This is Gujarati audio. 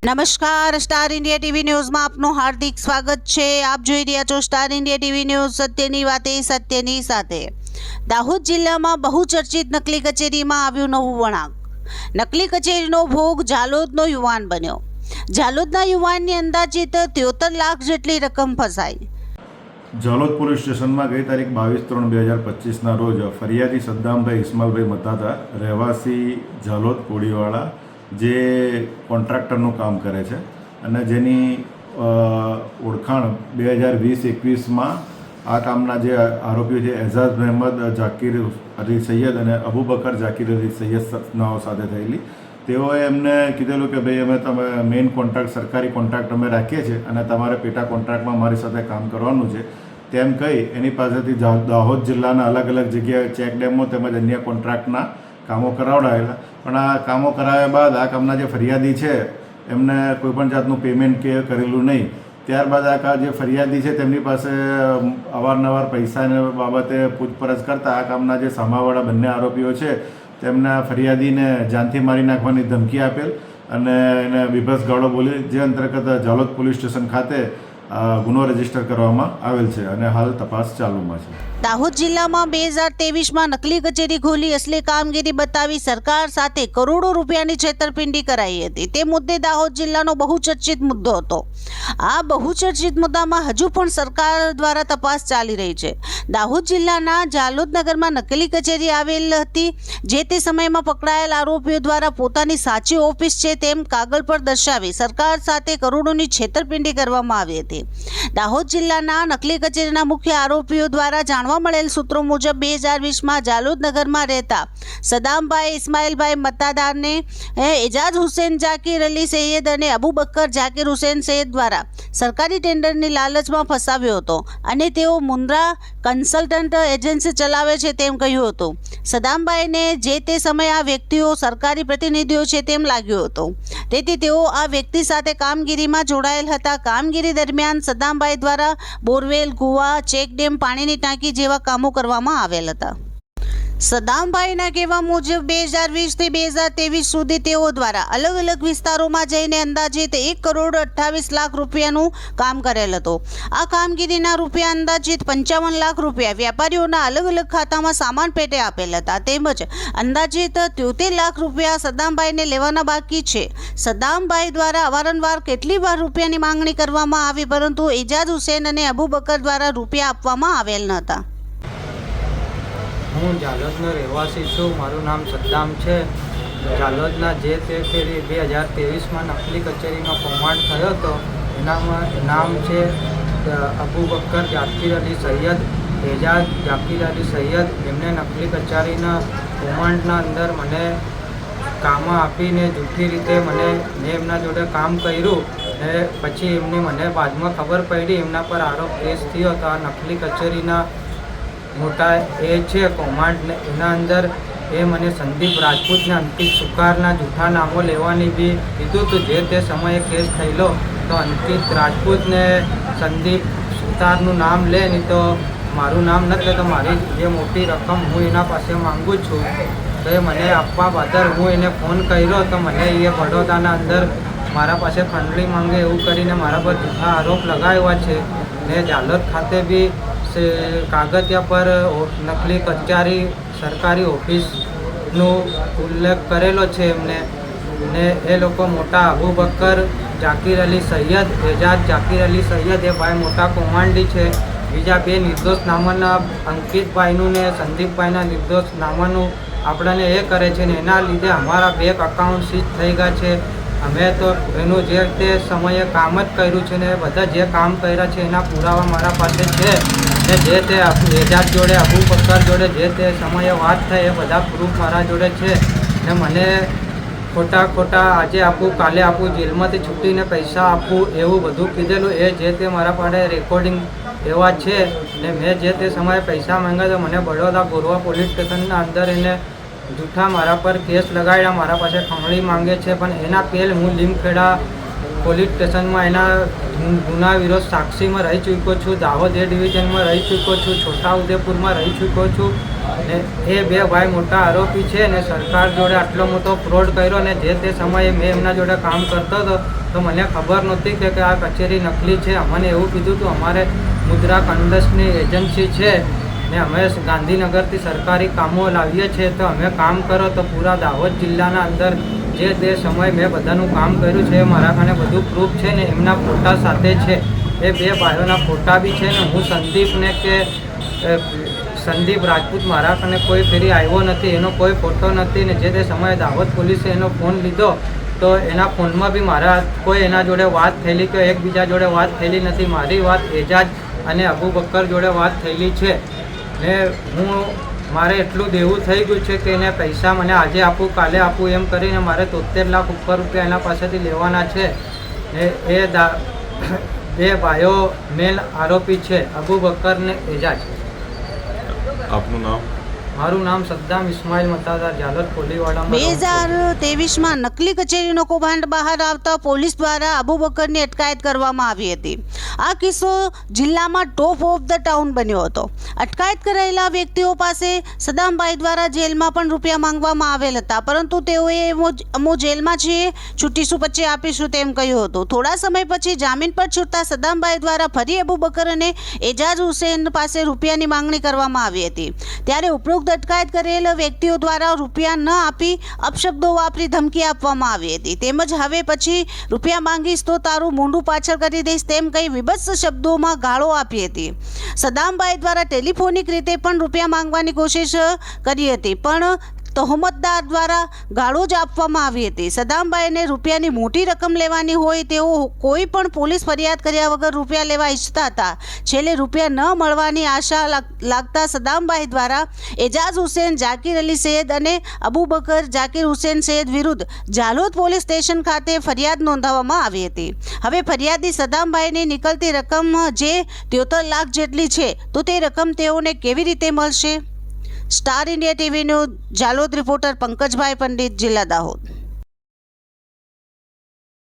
નમસ્કાર, સ્ટાર ઇન્ડિયા ટીવી ન્યૂઝમાં આપનું હાર્દિક સ્વાગત છે। આપ જોઈ રહ્યા છો સ્ટાર ઇન્ડિયા ટીવી ન્યૂઝ, સત્યની વાતે સત્યની સાથે। દાહોદ જિલ્લામાં બહુચર્ચિત નકલી કચેરીમાં આવ્યું નવું વળાંક। નકલી કચેરીનો ભોગ ઝાલોદનો યુવાન બન્યો। ઝાલોદના યુવાનની અંદાજિત 73 લાખ જેટલી રકમ ફસાઈ। ઝાલોદ પોલીસ સ્ટેશનમાં ગઈ તારીખ 22/3/2025ના રોજ ફરિયાદી સદ્દામભાઈ ઇસ્માઇલભાઈ મતાતા રહેવાસી ઝાલોદ કોડીવાળા જે કોન્ટ્રાક્ટરનું કામ કરે છે અને જેની ઓળખાણ 2020-21માં આ કામના જે આરોપીઓ છે એઝાઝ મહેમદ જાકીર અલી સૈયદ અને અબુબકર જાકીર અલી સૈયદ નાઓ સાથે થયેલી। તેઓએ એમને કીધેલું કે ભાઈ અમે તમે મેઇન કોન્ટ્રાક્ટ સરકારી કોન્ટ્રાક્ટ અમે રાખીએ છીએ અને તમારે પેટા કોન્ટ્રાક્ટમાં મારી સાથે કામ કરવાનું છે તેમ કહી એની પાસેથી દાહોદ જિલ્લાના અલગ અલગ જગ્યાએ ચેક ડેમો તેમજ અન્ય કોન્ટ્રાક્ટના કામો કરાવડાવેલા। પણ આ કામો કરાવ્યા બાદ આ કામના જે ફરિયાદી છે એમને કોઈપણ જાતનું પેમેન્ટ કે કરેલું નહીં। ત્યારબાદ આ જે ફરિયાદી છે તેમની પાસે અવારનવાર પૈસાને બાબતે પૂછપરછ કરતાં આ કામના જે સામાવાળા બંને આરોપીઓ છે તેમના ફરિયાદીને જાનથી મારી નાખવાની ધમકી આપેલ અને એને બીભત્સ ગાળો બોલી, જે અંતર્ગત ઝાલોદ પોલીસ સ્ટેશન ખાતે ગુનો રજીસ્ટર કરવામાં આવેલ છે અને હાલ તપાસ ચાલુમાં છે। દાહોદ જિલ્લામાં 2023માં નકલી કચેરી ખોલી અસલી કામગીરી બતાવી સરકાર સાથે કરોડો રૂપિયાની છેતરપિંડી કરાઈ હતી। તે મુદ્દે દાહોદ જિલ્લાનો બહુચર્ચિત મુદ્દો હતો। આ બહુચર્ચિત મુદ્દામાં હજુ પણ સરકાર દ્વારા તપાસ ચાલી રહી છે। દાહોદ જિલ્લાના ઝાલોદ નગરમાં નકલી કચેરી આવેલ હતી, જે તે સમયમાં પકડાયેલ આરોપીઓ દ્વારા પોતાની સાચી ઓફિસ છે તેમ કાગળ પર દર્શાવી સરકાર સાથે કરોડોની છેતરપિંડી કરવામાં આવી હતી। દાહોદ જિલ્લાના નકલી કચેરીના મુખ્ય આરોપીઓ દ્વારા જાણવા મળેલ સૂત્રો મુજબ 2020માં ઝાલોદ નગરમાં રહેતા સદામભાઈ ઇસ્માઇલભાઈ મતાદારને એજાઝ હુસેન જાકીર અલી સૈયદ અને અબુબકર જાકીર હુસેન સૈયદ દ્વારા સરકારી ટેન્ડરની લાલચમાં ફસાવ્યો હતો અને તેઓ મુન્દ્રા કન્સલ્ટન્ટ એજન્સી ચલાવે છે તેમ કહ્યું હતું। સદામભાઈને જે તે સમયે આ વ્યક્તિઓ સરકારી પ્રતિનિધિઓ છે તેમ લાગ્યું હતું, તેથી તેઓ આ વ્યક્તિ સાથે કામગીરીમાં જોડાયેલ હતા। કામગીરી દરમિયાન સદામભાઈ દ્વારા બોરવેલ, કુવા, ચેક ડેમ, પાણીની ટાંકી જેવા કામો કરવામાં આવેલ હતા। સદામભાઈના કહેવા મુજબ 2020થી 2023 સુધી તેઓ દ્વારા અલગ અલગ વિસ્તારોમાં જઈને અંદાજિત 1,28 લાખ રૂપિયાનું કામ કરેલ હતું। આ કામગીરીના રૂપિયા અંદાજિત 55 લાખ રૂપિયા વેપારીઓના અલગ અલગ ખાતામાં સામાન પેટે આપેલ હતા, તેમજ અંદાજિત 73 લાખ રૂપિયા સદામભાઈને લેવાના બાકી છે। સદામભાઈ દ્વારા અવારનવાર કેટલી વાર રૂપિયાની માંગણી કરવામાં આવી, પરંતુ એજાઝ હુસેન અને અબુબકર દ્વારા રૂપિયા આપવામાં આવેલ ન હતા। હું ઝાલોદનો રહેવાસી છું। મારું નામ સદ્દામ છે। ઝાલોદના જે તે ફેરી 2023માં નકલી કચેરીનો કૌભાંડ થયો હતો એનામાં નામ છે અબુબકર જાકીર અલી સૈયદ, એજાઝ જાકીર અલી સૈયદ। એમને નકલી કચેરીના કૌભાંડના અંદર મને કામ આપીને જૂઠી રીતે મેં એમના જોડે કામ કર્યું ને પછી એમની મને બાદમાં ખબર પડી એમના પર આરોપ કેસ થયો હતો। આ નકલી કચેરીના મોટા એ છે કૌભાંડ, એના અંદર એ મને સંદીપ રાજપૂતને અંકિત સુકારના જૂઠા નામો લેવાની બી કીધું હતું। જે તે સમયે કેસ થયેલો તો અંકિત રાજપૂતને સંદીપ સુતારનું નામ લે, નહીં તો મારું નામ નથી લે તો મારી જે મોટી રકમ હું એના પાસે માગું છું તો એ મને આપવા બદલ હું એને ફોન કર્યો તો મને એ બડોદાના અંદર મારા પાસે ખંડણી માંગે એવું કરીને મારા પર જૂઠા આરોપ લગાવ્યા છે ને ઝાલોદ ખાતે બી કાગળિયા પર નકલી કચેરી સરકારી ઓફિસનો ઉલ્લેખ કરેલો છે એમને ને એ લોકો મોટા અબુબકર જાકીર અલી સૈયદ, એજાઝ જાકીર અલી સૈયદ એ ભાઈ મોટા કૌભાંડી છે। બીજા બે નિર્દોષ નામાના અંકિતભાઈનું ને સંદીપભાઈના નિર્દોષ નામાનું આપણને એ કરે છે ને એના લીધે અમારા બેંક અકાઉન્ટ સીઝ થઈ ગયા છે। અમે તો એનું જે તે સમયે કામ જ કર્યું છે ને બધા જે કામ કર્યા છે એના પુરાવા મારા પાસે છે ને જે તે એજાઝ જોડે અબુબકર જોડે જે તે સમયે વાત થઈ એ બધા પ્રૂફ મારા જોડે છે ને મને ખોટા આજે આપું કાલે આપું જેલમાંથી છૂટીને પૈસા આપું એવું બધું કીધેલું। એ જે તે મારા પાસે રેકોર્ડિંગ એવા છે ને મેં જે તે સમયે પૈસા માંગ્યા તો મને બડોદા ગોરવા પોલીસ સ્ટેશનના અંદર એને જૂઠા મારા પર કેસ લગાડ્યા, મારા પાસે ખંડણી માંગે છે, પણ એના પહેલ હું લીમખેડા પોલીસ સ્ટેશનમાં એના ગુના વિરોધ સાક્ષીમાં રહી ચૂક્યો છું, દાહોદ એ ડિવિઝનમાં રહી ચૂક્યો છું, છોટાઉદેપુરમાં રહી ચૂક્યો છું. ને એ બે ભાઈ મોટા આરોપી છે ને સરકાર જોડે આટલો મોટો ફ્રોડ કર્યો ને જે તે સમયે મેં એમના જોડે કામ કરતો હતો તો મને ખબર નહોતી કે આ કચેરી નકલી છે. અમને એવું કીધું હતું અમારે મુદ્રા કન્ડસની એજન્સી છે ને અમે ગાંધીનગરથી સરકારી કામો લાવીએ છીએ તો અમે કામ કરો તો પૂરા દાહોદ જિલ્લાના અંદર જે તે સમયે મેં બધાનું કામ કર્યું છે મારા ખાને બધું પ્રૂફ છે ને એમના ફોટા સાથે છે. એ બે ભાઈઓના ફોટા બી છે ને હું સંદીપને કે સંદીપ રાજપૂત મારા ખાને કોઈ ફેરી આવ્યો નથી, એનો કોઈ ફોટો નથી. ને જે તે સમયે દાહોદ પોલીસે એનો ફોન લીધો તો એના ફોનમાં બી મારા કોઈ એના જોડે વાત થયેલી કે એકબીજા જોડે વાત થયેલી નથી. મારી વાત એજાજ અને અબુ બકર જોડે વાત થયેલી છે. ને મારે એટલું દેવું થઈ ગયું છે કે એને પૈસા મને આજે આપું કાલે આપું એમ કરીને મારે 73 લાખ ઉપર રૂપિયા એના પાસેથી લેવાના છે. ને એ બે ભાઈઓ મેન આરોપી છે, અબુ બકર ને એજાજ. આપનું નામ? મારું નામ સદ્દામ ઇસ્માઇલ મતાદાર, ઝાલોદ કોલીવાડામાં. 2023માં નકલી કચેરીનો કૌભાંડ બહાર આવતા પોલીસ દ્વારા અબુ બકરની અટકાયત કરવામાં આવી હતી. આ કિસ્સો જિલ્લામાં ટોપ ઓફ ધ ટાઉન બન્યો હતો. અટકાયત કરાયેલા વ્યક્તિઓ પાસે સદામભાઈ દ્વારા જેલમાં પણ રૂપિયા માંગવામાં આવેલ હતા, પરંતુ તેઓએ અમો જેલમાં છીએ, છૂટીશું પછી આપીશું તેમ કહ્યું હતું. થોડા સમય પછી જામીન પર છૂટતા સદામભાઈ દ્વારા ફરી અબુ બકર અને એજાજ હુસેન પાસે રૂપિયાની માંગણી કરવામાં આવી હતી. ત્યારે ઉપરોક્ત અટકાયત કરેલ વ્યક્તિઓ દ્વારા રૂપિયા ન આપી અપશબ્દો વાપરી ધમકી આપવામાં આવી હતી. તેમજ હવે પછી રૂપિયા માંગીશ તો તારું મોઢું પાછળ કરી દઈશ તેમ કહી વિભત્સ શબ્દોમાં ગાળો આપી હતી. સદામભાઈ દ્વારા ટેલિફોનિક રીતે પણ રૂપિયા માંગવાની કોશિશ કરી હતી, પણ તહોમતદાર દ્વારા ગાળો જ આપવામાં આવી હતી. સદામભાઈને રૂપિયાની મોટી રકમ લેવાની હોય તેઓ કોઈ પણ પોલીસ ફરિયાદ કર્યા વગર રૂપિયા લેવા ઈચ્છતા હતા. છેલ્લે રૂપિયા ન મળવાની આશા લાગતા સદામભાઈ દ્વારા એજાજ હુસેન, જાકીર અલી સૈયદ અને અબુ બકર જાકીર હુસેન સૈયદ વિરુદ્ધ ઝાલોદ પોલીસ સ્ટેશન ખાતે ફરિયાદ નોંધાવવામાં આવી હતી. હવે ફરિયાદી સદામભાઈની નીકળતી રકમ જે 73 લાખ જેટલી છે તો તે રકમ તેઓને કેવી રીતે મળશે? સ્ટાર ઇન્ડિયા ટીવીનો ઝાલોદ રિપોર્ટર પંકજભાઈ પંડિત, જિલ્લા દાહોદ.